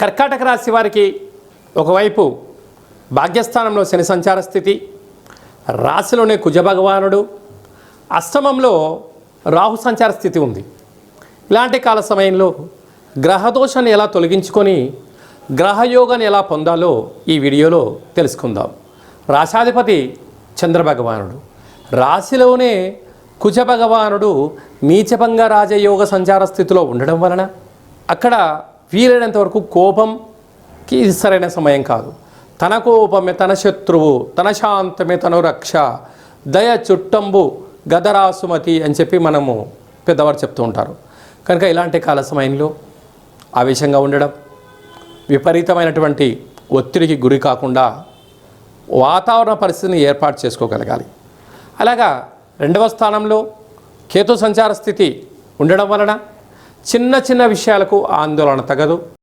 కర్కాటక రాశి వారికి ఒకవైపు భాగ్యస్థానంలో శని సంచార స్థితి, రాశిలోనే కుజభగవానుడు, అష్టమంలో రాహు సంచార స్థితి ఉంది. ఇలాంటి కాల సమయంలో గ్రహదోషాన్ని ఎలా తొలగించుకొని గ్రహయోగాన్ని ఎలా పొందాలో ఈ వీడియోలో తెలుసుకుందాం. రాశాధిపతి చంద్రభగవానుడు, రాశిలోనే కుజభగవానుడు నీచభంగ రాజయోగ సంచార స్థితిలో ఉండడం వలన అక్కడ వీలైనంత వరకు కోపంకి సరైన సమయం కాదు. తన కోపమే తన శత్రువు, తన శాంతమే తను రక్ష, దయ చుట్టంబు గదరాసుమతి అని చెప్పి మనము పెద్దవారు చెప్తూ ఉంటారు. కనుక ఇలాంటి కాల సమయంలో ఆవేశంగా ఉండడం, విపరీతమైనటువంటి ఒత్తిడికి గురి కాకుండా వాతావరణ పరిస్థితిని ఏర్పాటు చేసుకోగలగాలి. అలాగా రెండవ స్థానంలో కేతు సంచార స్థితి ఉండడం వలన చిన్న చిన్న విషయాలకు ఆందోళన తగదు.